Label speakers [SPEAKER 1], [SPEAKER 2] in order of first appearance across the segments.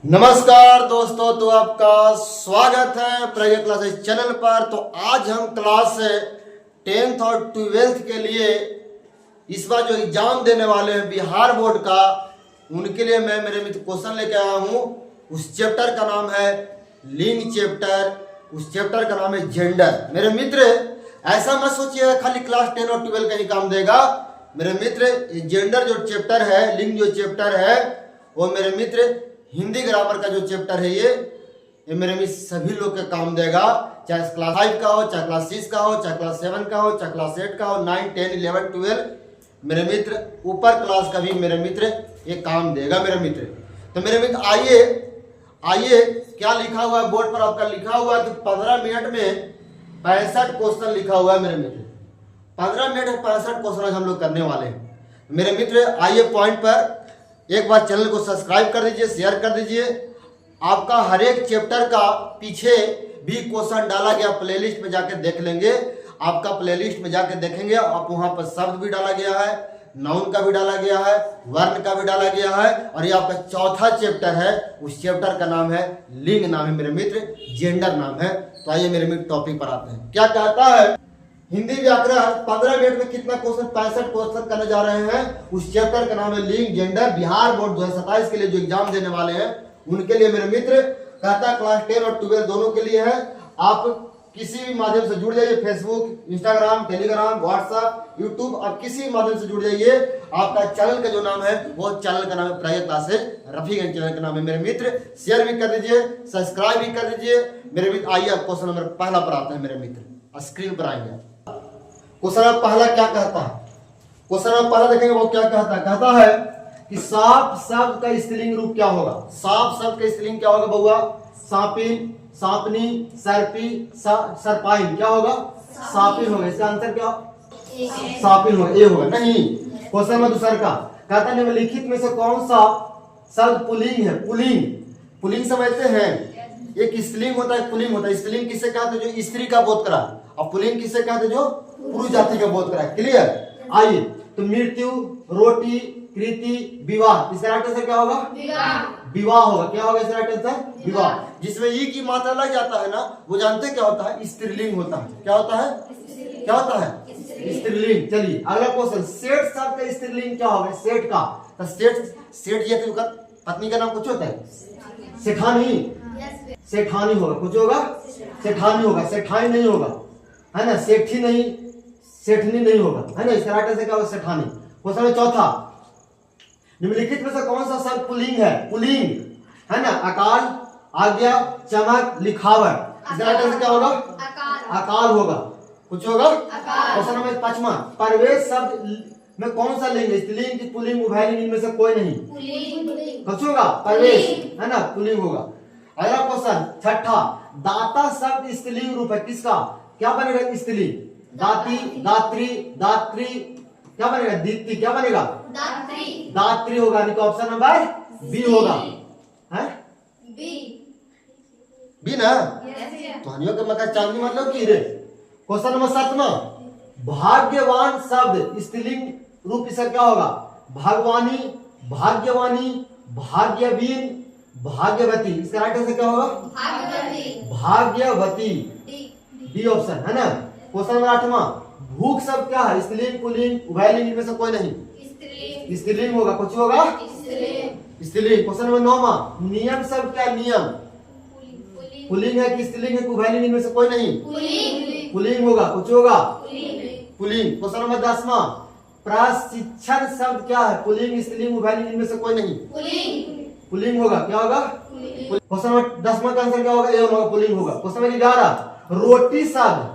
[SPEAKER 1] नमस्कार दोस्तों, तो आपका स्वागत है प्रज्ञा क्लासेस चैनल पर। तो आज हम क्लास 10th और 12th के लिए इस बार जो एग्जाम देने वाले हैं बिहार बोर्ड का, उनके लिए मैं मेरे मित्र क्वेश्चन लेके आया हूँ। उस चैप्टर का नाम है लिंग चैप्टर, उस चैप्टर का नाम है जेंडर। मेरे मित्र ऐसा मत सोचिए खाली क्लास 10 और 12 का ही काम देगा। मेरे मित्र जेंडर जो चैप्टर है, लिंग जो चैप्टर है, वो मेरे मित्र हिंदी ग्रामर का जो चैप्टर है ये मेरे मित्र सभी लोग के काम देगा। चाहे क्लास 5 का हो, चाहे क्लास 6 का हो, चाहे क्लास 7 का हो, चाहे क्लास 8 का हो, 9, 10, 11, 12 मेरे मित्र ऊपर क्लास का भी मेरे मित्र ये काम देगा मेरे मित्र। तो मेरे मित्र आइए क्या लिखा हुआ है बोर्ड पर आपका, लिखा हुआ है कि 15 मिनट में 65 क्वेश्चन लिखा हुआ है मेरे मित्र। 15 मिनट में 65 क्वेश्चन आज हम लोग करने वाले हैं मेरे मित्र। आइए पॉइंट पर, एक बार चैनल को सब्सक्राइब कर दीजिए, शेयर कर दीजिए। आपका हर एक चैप्टर का पीछे भी क्वेश्चन डाला गया, प्लेलिस्ट में जाके देख लेंगे। आपका प्लेलिस्ट में जाके देखेंगे, आप वहां पर शब्द भी डाला गया है, नाउन का भी डाला गया है, वर्ण का भी डाला गया है। और ये आपका चौथा चैप्टर है, उस चैप्टर का नाम है लिंग, नाम है मेरे मित्र जेंडर नाम है। तो आइए मेरे मित्र टॉपिक पर आते हैं। क्या कहता है हिंदी व्याकरण 15 मिनट में कितना क्वेश्चन, 65 क्वेश्चन करने जा रहे हैं। उस चैप्टर का नाम है लिंग जेंडर। बिहार बोर्ड 2027 के लिए जो एग्जाम देने वाले हैं उनके लिए मेरे मित्र कहता है क्लास 10 और 12 दोनों के लिए है। आप किसी भी माध्यम से जुड़ जाइए, Facebook, Instagram, Telegram, WhatsApp, YouTube, आप किसी भी माध्यम से जुड़ जाइए। आपका चैनल का जो नाम है वो चैनल का नाम है प्रज्ञा क्लासेस रफीगंज, चैनल का नाम है मेरे मित्र। शेयर भी कर दीजिए, सब्सक्राइब भी कर दीजिए मेरे मित्र। आइए आप क्वेश्चन नंबर पहला पर आते हैं मेरे मित्र, स्क्रीन पर आएंगे। क्वेश्चन नंबर पहला क्या कहता है, क्वेश्चन नंबर पहला देखेंगे वो क्या कहता है। कहता है कि सांप शब्द का स्त्रीलिंग रूप क्या होगा। सांप शब्द का स्त्रीलिंग क्या होगा बउआ? सांपिन, सांपनी, सर्पी, सर्पाइन। क्या होगा? सांपिन होगा। इसका आंसर क्या? सांपिन होगा, ए होगा। नहीं, क्वेश्चन नंबर दूसरा का कहता है निम्नलिखित में से कौन सा शब्द पुल्लिंग है? पुल्लिंग, पुल्लिंग समझते हैं, एक स्त्रीलिंग होता है, पुल्लिंग होता है। स्त्रीलिंग किसे कहते हैं? जो स्त्री का बोध करा, और पुल्लिंग किसे कहते हैं? जो पुरुष जाति का बोध करा। क्लियर? आइए, तो मृत्यु, रोटी, कृति, विवाह, इसका राइट आंसर क्या होगा? विवाह होगा। क्या होगा इसका राइट आंसर? विवाह। जिसमें ई की मात्रा लग जाता है ना, वो जानते क्या होता है? स्त्रीलिंग होता है। क्या होता है? क्या होता है? स्त्रीलिंग। चलिए अगला क्वेश्चन, सेठ शब्द का स्त्रीलिंग क्या होगा? सेठ का, तो सेठ जी का पत्नी का नाम कुछ होता है? सेठानी, सेठानी होगा। कुछ होगा? सेठानी होगा, सेठाई नहीं होगा, है ना। सेठी नहीं, सेठनी नहीं होगा, है ना। इसका राइट आंसर क्या होगा? सेठानी। क्वेश्चन नंबर चौथा, निम्नलिखित में से कौन सा शब्द पुल्लिंग है? पुल्लिंग, है ना। अकाल, आज्ञा, चमक, लिखावट। इसका राइट आंसर क्या होगा? अकाल होगा। कुछ होगा? क्वेश्चन नंबर पांचवा, प्रवेश शब्द में कौन सा लिंग है? स्त्रीलिंग की पुल्लिंग, उभयलिंग, इनमें से कोई नहीं। कुछ होगा? प्रवेश, है ना, पुल्लिंग होगा। अगला क्वेश्चन छठा, दाता शब्द स्त्रीलिंग रूप है किसका? क्या बनेगा स्त्रीलिंग? दाती, दात्री, दात्री, क्या बनेगा? दीप्ति। क्या बनेगा? दात्री, दात्री होगा। यानी कि ऑप्शन नंबर बी होगा, है बी ना। तो के मका चांदनी मतलब की रे। क्वेश्चन नंबर 7वां, भाग्यवान शब्द स्त्रीलिंग रूप इसका क्या होगा? भागवानी, भाग्यवानी, भाग्यवीन, भाग्यवती। इसका राइट आंसर क्या होगा? भाग्यवती, डी ऑप्शन, है ना। क्वेश्चन नंबर 8वां, भूख शब्द क्या है? स्त्रीलिंग, पुल्लिंग, उभयलिंग, इनमें से कोई नहीं। स्त्रीलिंग होगा। कुछ होगा? स्त्रीलिंग। क्वेश्चन नंबर 9वां, नियम शब्द क्या? नियम, पुल्लिंग है कि स्त्रीलिंग है कि उभयलिंग, इनमें से कोई नहीं। पुल्लिंग होगा। कुछ होगा? पुल्लिंग। क्वेश्चन नंबर 10वां, प्रशिक्षण शब्द क्या है? पुल्लिंग, स्त्रीलिंग, उभयलिंग, इनमें से कोई नहीं। पुल्लिंग होगा। क्या होगा? क्वेश्चन नंबर 10वां का आंसर क्या होगा? ए होगा, पुल्लिंग होगा। क्वेश्चन नंबर 11, रोटी शब्द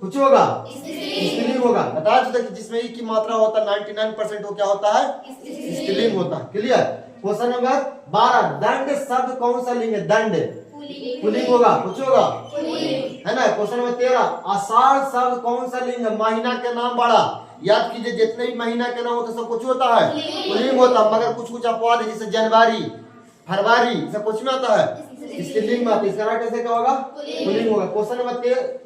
[SPEAKER 1] कुछ होगा? स्त्रीलिंग होगा। बता चुके कि जिसमें ई की मात्रा होता है 99% वो क्या होता है? स्त्रीलिंग होता है। क्लियर? क्वेश्चन नंबर 12, दंड शब्द कौन सा लिंग है? दंड, पुल्लिंग होगा। कुछ होगा? है ना। क्वेश्चन नंबर 13, आषाढ़ शब्द कौन सा लिंग है? महीना के नाम बड़ा। याद कीजिए जितने भी महीना के नाम होते सब कुछ होता है पुल्लिंग होता है, मगर कुछ कुछ अपवाद है, जैसे जनवरी, फरवरी, सब कुछ में आता है स्त्रीलिंग में आता है। इसका राइट आंसर क्या होगा? पुल्लिंग होगा। क्वेश्चन नंबर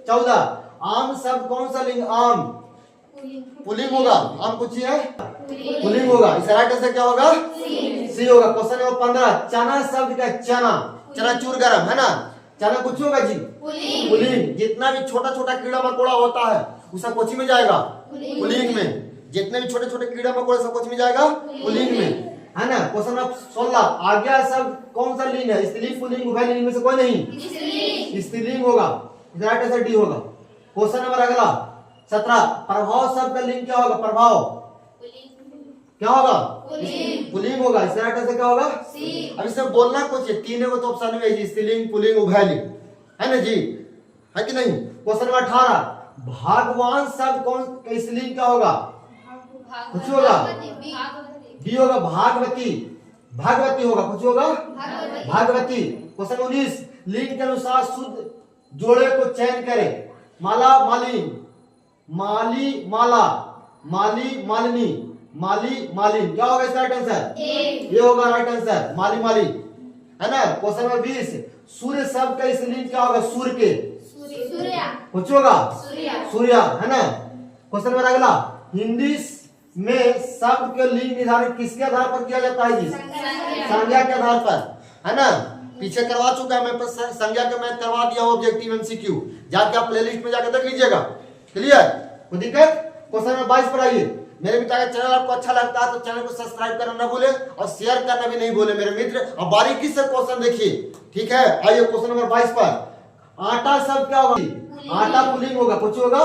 [SPEAKER 1] 14, आम शब्द कौन सा लिंग? आम, पुलिंग होगा। आम पूछिए पुलिंग होगा। इसका राइट आंसर क्या होगा? सी होगा। क्वेश्चन नंबर 15, चना शब्द का चना, चनाचूर गरम है ना, चना कुछ होगा जी पुलिंग। जितना भी छोटा छोटा कीड़ा मकोड़ा होता है उसका कोची में जाएगा? पुलिंग में। जितने भी छोटे छोटे कीड़ा मकोड़ा सब कोची में जाएगा? पुलिंग में, है ना। क्वेश्चन नंबर 16, आज्ञा शब्द कौन सा लिंग है? स्त्रीलिंग, पुल्लिंग, उभयलिंग में से कोई नहीं, स्त्रीलिंग होगा। राइट आंसर डी होगा। क्वेश्चन नंबर अगला 17, प्रभाव शब्द का लिंग क्या होगा? प्रभाव क्या होगा? पुल्लिंग होगा। इसका राइट आंसर क्या होगा? अब इसमें बोलना कुछ है, तीन को तो ऑप्शन में स्त्रीलिंग, पुल्लिंग, उभयलिंग, है ना जी, है कि नहीं। क्वेश्चन नंबर 18, भगवान शब्द कौन स्त्रीलिंग क्या होगा? कुछ होगा? बी होगा। भागवती, भागवती होगा। कुछ होगा? भागवती। क्वेश्चन 19, लिंग के अनुसार शुद्ध जोड़े को चयन करे। माला मालिन, माली माला, माली मालिनी, माली मालिन। क्या होगा इसका राइट आंसर? ये होगा राइट आंसर, माली माली, है ना। क्वेश्चन नंबर 20, सूर्य शब्द का स्त्रीलिंग क्या होगा? सूर्य के, कुछ होगा? सूर्या, है ना। क्वेश्चन नंबर अगला, हिंदी में शब्द के लिंग निर्धारित किसके आधार पर किया जाता है जी? संज्ञा के आधार पर, है ना। पीछे करवा चुका है मैं, संज्ञा के मैं करवा दिया हूं ऑब्जेक्टिव एमसीक्यू, जाके आप प्लेलिस्ट में जाके देख लीजिएगा। क्लियर? कोई दिक्कत? क्वेश्चन नंबर 22 पर आइए। मेरे मित्र का चैनल आपको अच्छा लगता है तो चैनल को सब्सक्राइब करना ना भूले और शेयर करना भी नहीं भूले मेरे मित्र, और बारीकी से क्वेश्चन देखिए, ठीक है। आइए क्वेश्चन नंबर 22 पर, आटा शब्द क्या होगा? आटा पुलिंग होगा। कुछ होगा?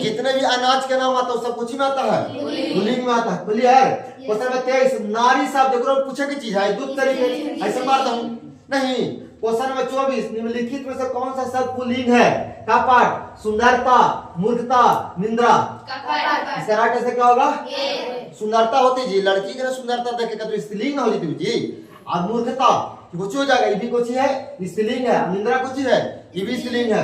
[SPEAKER 1] जितने भी अनाज के नाम आता है सब कुछ में आता है, पुलिंग में आता है। क्लियर? क्वेश्चन नंबर 23, नारी शब्द देखो पूछे की चीज है, दूध तरीके ऐसे मारता हूं नहीं। क्वेश्चन नंबर 24, निम्नलिखित में से कौन सा शब्द पुलिंग है? कपट, सुंदरता, मूर्खता, निंद्रा। इसका राइट आंसर क्या होगा? सुंदरता होती जी, लड़की के ना सुंदरता देखेगा तो स्त्रीलिंग ना हो जाती जी। और मूर्खता कुछ हो जाएगा, ये भी कुछ है, स्त्रीलिंग है। निंद्रा कुछ है, ये भी स्त्रीलिंग है।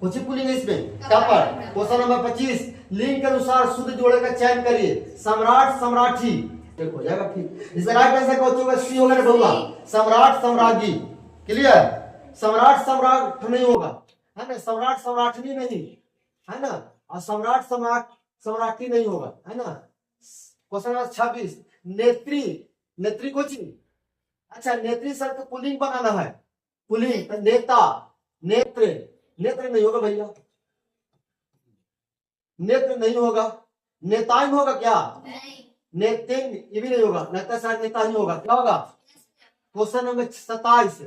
[SPEAKER 1] कुछ पुलिंग है इसमें, कपट। क्वेश्चन नंबर 25, लिंग के अनुसार शुद्ध जोड़े का चयन करिए। सम्राट, सम्राठी, हो जाएगा ठीक। इसका राइट आंसर क्या होगा? सी होगा ना बउआ, सम्राट, सम्राज्ञी। क्लियर? सम्राट सम्राट नहीं होगा, है ना। सम्राट सम्राटनी नहीं, है ना। और सम्राट सम्राट सम्राटी नहीं होगा, है ना। क्वेश्चन नंबर 26, नेत्री, नेत्री को चीज, अच्छा नेत्री शब्द को पुलिंग बनाना है, पुलिंग। नेता, नेत्र, नेत्र नहीं होगा भैया, नेत्र नहीं होगा। नेताइन होगा क्या? नेतिन, ये भी नहीं होगा, लगता है शायद नेता ही होगा। क्या होगा? क्वेश्चन नंबर 27,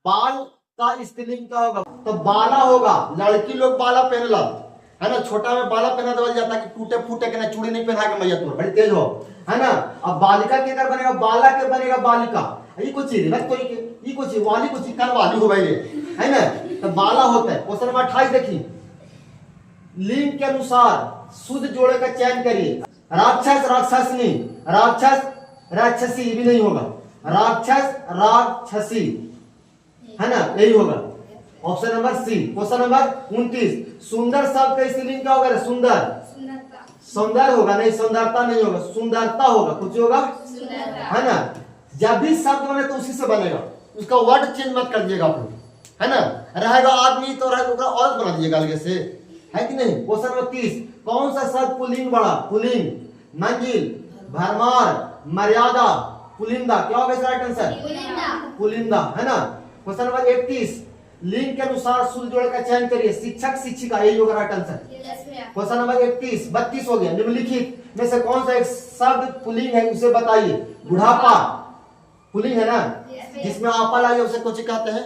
[SPEAKER 1] बाल का स्त्रीलिंग क्या होगा? तो बाला होगा। लड़की लोग बाला पहनला, है ना। छोटा में बाला पहना देवल जाता है कि टूटे फूटे के ना, चूड़ी नहीं पहना के मैया तू बड़ी तेज हो, है ना। अब बालिका के कर बनेगा? बाला के बनेगा बालिका। ये कुछ चीज मत कोई के, ये कुछ वाली कुछ कर वाली हो भाई, है ना। तो बाला होता है। क्वेश्चन नंबर 28 देखिए, लिंग के अनुसार शुद्ध जोड़े का चयन करिए। राक्षस, राक्षसनी, राक्षस, राक्षसी, ये भी नहीं होगा। राक्षस, राक्षसी, है ना, यही होगा option number C. Question number 29, सुंदर शब्द का स्त्रीलिंग क्या होगा? सुंदर, सुंदर होगा नहीं, सुंदरता नहीं होगा, सुंदरता होगा। कुछ होगा, है ना। जब भी शब्द बने तो उसी से बनेगा, उसका वर्ड चेंज मत कर दीजिएगा आप लोग, है ना। रहेगा आदमी तो रहेगा औरत बना दीजिएगा अलग से, है कि नहीं। क्वेश्चन नंबर 30, कौन सा शब्द पुलिंग बड़ा? पुलिंग, मंजिल, भरमार, मर्यादा, पुलिंदा। क्या होगा इसका राइट आंसर? पुलिंदा, है ना। क्वेश्चन नंबर 31, लिंग के अनुसार शुद्ध जोड़े का चयन करिए। शिक्षक, शिक्षिका, यही होगा राइट आंसर। क्वेश्चन नंबर 32 हो गया। निम्नलिखित में से कौन सा एक शब्द पुलिंग है उसे बताइए। बुढ़ापा पुलिंग है ना, जिसमें आपा लगे उसे कुछ कहते हैं,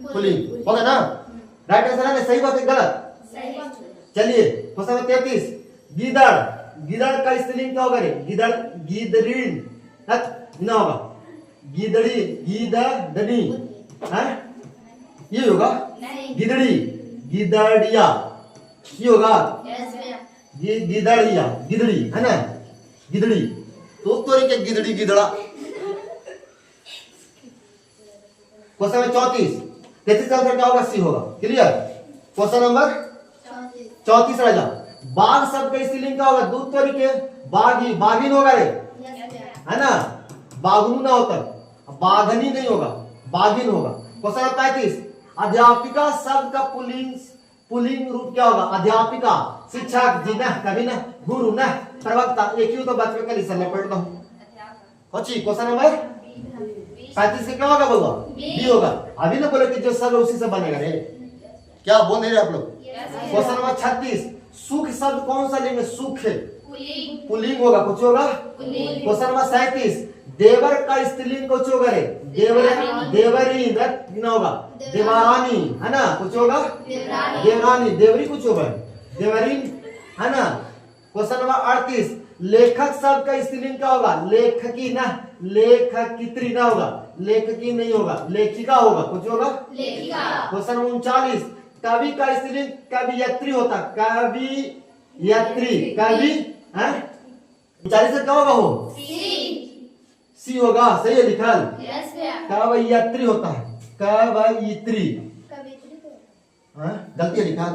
[SPEAKER 1] पुलिंग होगा ना। राइट आंसर है ना, सही बात है गलत? चलिए क्वेश्चन नंबर 33, गीदड़, गीदड़ का स्त्रीलिंग क्या होगा? गीदड़, गीदड़ीन ना होगा, गीदड़ी, गीदड़नी, है ये होगा। गिदड़ी, गिदड़िया, ये होगा। गिदड़िया, गिदड़ी, है ना, गिदड़ी। तो के गिदड़ी, गिदड़ा। क्वेश्चन नंबर 34, 33 का आंसर क्या होगा? सी होगा। क्लियर? क्वेश्चन नंबर 34 राजा, बाघ शब्द का स्त्रीलिंग क्या होगा? दूध तरीके, बागी, बागिन होगा रे, है ना। बागनू ना होता, बाघनी नहीं होगा, बागिन होगा। क्वेश्चन नंबर 35, अध्यापिका शब्द का पुल्लिंग रूप क्या होगा? अध्यापिका, शिक्षक जी न, कभी न, गुरु न, प्रवक्ता। एक ही तो बच्चे का लिसन में पढ़ता हूँ। कौची क्वेश्चन नंबर 35 का क्या होगा बाबा? बी होगा। अभी ना बोले कि जो सब उसी से बनेगा रे, क्या बोल रहे आप लोग? क्वेश्चन नंबर 36, सुख शब्द कौन सा लिंग है? सुख पुल्लिंग होगा, कुछ होगा? क्वेश्चन नंबर 37, देवर का स्त्रीलिंग कुछ होगा रे? देवरी न होगा, देवरानी है ना, कुछ होगा? देवरानी, देवरी कुछ होगा, देवरी है ना। क्वेश्चन नंबर 38, लेखक शब्द का स्त्रीलिंग क्या होगा? लेखकी ना, लेखकित्री ना होगा, लेखकी नहीं होगा, लेखिका होगा, कुछ होगा? क्वेश्चन नंबर 39, कवि का स्त्रीलिंग कवियत्री होता, कवियत्री, कवि है। 40 से क्या होगा? हो सी होगा, सही है लिखल। कवयित्री होता है, कवयित्री, गलती है लिखल।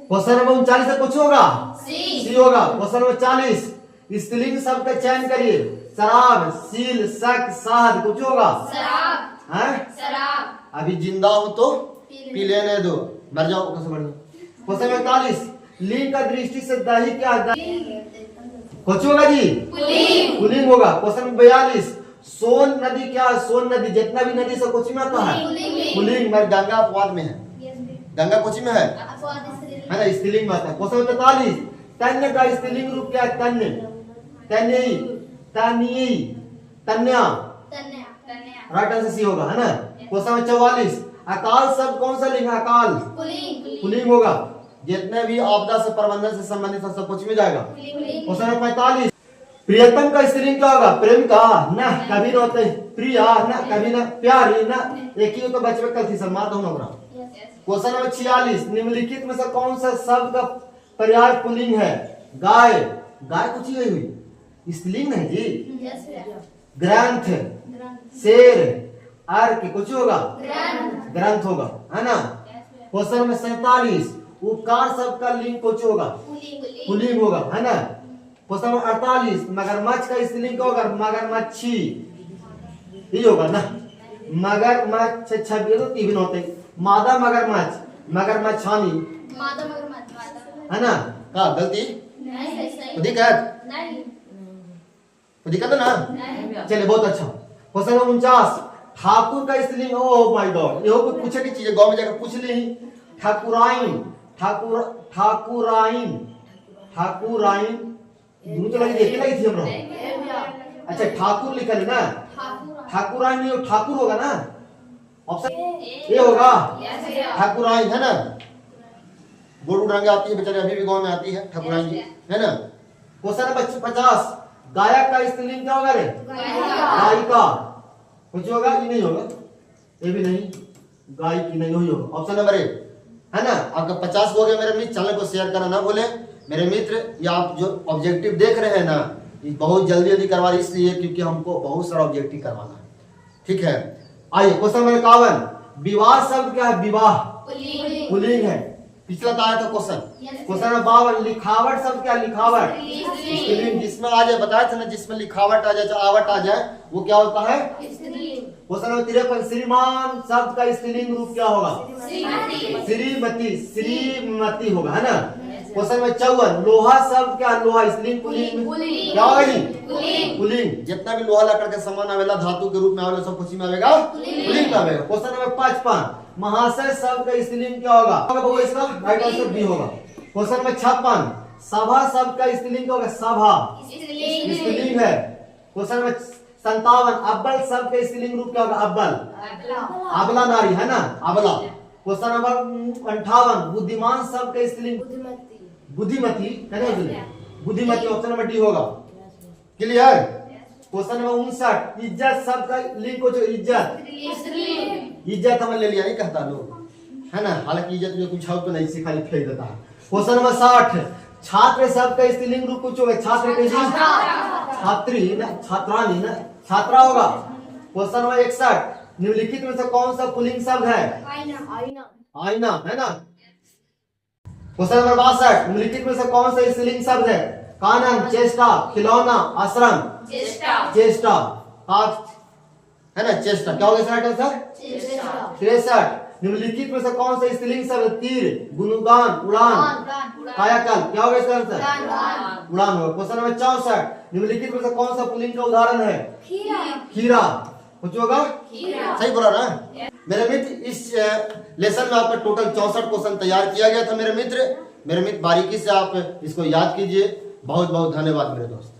[SPEAKER 1] क्वेश्चन नंबर 39 से कुछ होगा? सी होगा। क्वेश्चन नंबर 40, स्त्रीलिंग शब्द का चयन करिए। शराब, सील, शक, शहद, कुछ होगा? अभी जिंदा हो तो पी लेने दो, मर जाओ कैसे मर जाओ। क्वेश्चन नंबर 41, लिंग का दृष्टि से दही क्या? कुछ होगा जी? पुल्लिंग होगा। क्वेश्चन 42, सोन नदी क्या? सोन नदी जितना भी नदी से कोची में आता है पुल्लिंग, मगर गंगा अपवाद में है, गंगा कोची में है ना, स्त्रीलिंग में आता है। क्वेश्चन 43, तन्य का स्त्रीलिंग रूप क्या है? तन्य, तन्यई, तन्यई, तन्या, राइट आंसर सी होगा, है ना। क्वेश्चन 44, अकाल शब्द कौन सा लिंग है? अकाल पुल्लिंग होगा। जितने भी आपदा से प्रबंधन से संबंधित सब कुछ में जाएगा। क्वेश्चन 45, प्रियतम का स्त्रीलिंग क्या होगा? प्रेमिका न, कभी न होते, प्रिया न, कभी न, प्यारी न, एक ही तो बचपन कल थी सम्मान होना। क्वेश्चन नंबर 46, निम्नलिखित में से कौन सा शब्द का पर्याय पुल्लिंग है? गाय, गाय कुछ ही हुई, स्त्रीलिंग है जी। ग्रंथ, शेर, अर्क, कुछ होगा? ग्रंथ होगा, है ना। क्वेश्चन नंबर 47, उपकार शब्द का लिंग कुछ होगा? पुल्लिंग होगा, है ना। क्वेश्चन नंबर 48, मगरमच्छ का स्त्रीलिंग क्या होगा? मगरमच्छी, ये होगा ना। मगरमच्छ छवि तो तीन होते, मादा मगरमच्छ, मगरमच्छानी, है ना। हाँ गलती दिक्कत है ना। चलिए बहुत अच्छा। क्वेश्चन नंबर 49, ठाकुर का स्त्रीलिंग, ओह माय गॉड, ये कुछ पूछे की चीज है, गांव में जाकर पूछ ली। ठाकुराइन, ठाकुराइन, ठाकुराइन दोनों तो लगी देखी लगी थी हम लोग। अच्छा ठाकुर लिखा है ना, ठाकुराइन नहीं, ठाकुर होगा ना, ऑप्शन ए होगा, ठाकुराइन, है ना। बोर्ड रंग आती है बेचारे, अभी भी गांव में आती है ठाकुराइन जी, है ना। क्वेश्चन नंबर 50, गायक का स्त्रीलिंग क्या होगा रे? गायिका, कुछ होगा? ये नहीं होगा, ये भी नहीं, गायिकी नहीं होगा। ऑप्शन नंबर ए, है ना। आपका 50 हो गया मेरे मित्र। चैनल को शेयर करना ना भूले मेरे मित्र। ये आप जो ऑब्जेक्टिव देख रहे हैं ना, ये बहुत जल्दी जल्दी करवा रही इसलिए क्योंकि हमको बहुत सारा ऑब्जेक्टिव करवाना है, ठीक है। आइए क्वेश्चन नंबर 51, विवाह शब्द क्या है? विवाह पुल्लिंग है, पिछला तो आया था क्वेश्चन। क्वेश्चन नंबर 52, लिखावट शब्द क्या? लिखावट स्त्रीलिंग, जिसमें आ जाए बताया था ना, जिसमें लिखावट आ जाए, आवट आ जाए, वो क्या होता है? क्वेश्चन नंबर 53, श्रीमान शब्द का स्त्रीलिंग रूप क्या होगा? श्रीमती, श्रीमती होगा, है ना। क्वेश्चन नंबर 54, लोहा शब्द क्या? लोहा स्त्रीलिंग पुल्लिंग क्या होगा जी? पुल्लिंग। जितना भी लोहा लकड़ के सामान आवेला, धातु के रूप में आवेला, सब कुछ में आवेगा, पुल्लिंग में आवेगा। क्वेश्चन नंबर 55, महाशय शब्द का स्त्रीलिंग क्या होगा? वो इसका राइट आंसर बी होगा। क्वेश्चन नंबर 56, सभा शब्द का स्त्रीलिंग क्या होगा? सभा स्त्रीलिंग है। क्वेश्चन नंबर 57, अब्बल शब्द का स्त्रीलिंग रूप क्या होगा? अब्बल, अबला नारी, है ना, अबला। क्वेश्चन नंबर 58, बुद्धिमान शब्द का स्त्रीलिंग बुद्धिमती, है ना, बुद्धिमती। ऑप्शन नंबर डी होगा, क्लियर। क्वेश्चन नंबर 59, इज्जत शब्द का लिंग को जो इज्जत, इज्जत हमने ले लिया, नहीं कहता लोग, है ना। हालांकि इज्जत में कुछ तो नहीं सिखा, फेंक देता है। क्वेश्चन नंबर 60, छात्र शब्द का स्त्रीलिंग रूप कुछ होगा? छात्र के छात्री ना, छात्रानी ना, छात्रा होगा। क्वेश्चन नंबर 61, निम्नलिखित में से कौन सा पुल्लिंग शब्द है? आईना, है ना। क्वेश्चन नंबर 62, निम्नलिखित में से कौन सा स्त्रीलिंग शब्द है? कानन, चेष्टा, खिलौना, आश्रम, चेष्टा, है ना, चेष्टा क्या होगा? 63, निम्नलिखित में से कौन सा स्त्रीलिंग शब्द तीर, गुणगान, उड़ान, कायाकल्प, क्या होगा इसका आंसर? उड़ान होगा। क्वेश्चन नंबर 64, निम्नलिखित में से कौन सा पुल्लिंग का उदाहरण है? खीरा। कुछ होगा? सही बोला ना मेरे मित्र। इस लेसन में आपका टोटल 64 क्वेश्चन तैयार किया गया था मेरे मित्र। बारीकी से आप इसको याद कीजिए। बहुत बहुत धन्यवाद मेरे दोस्त।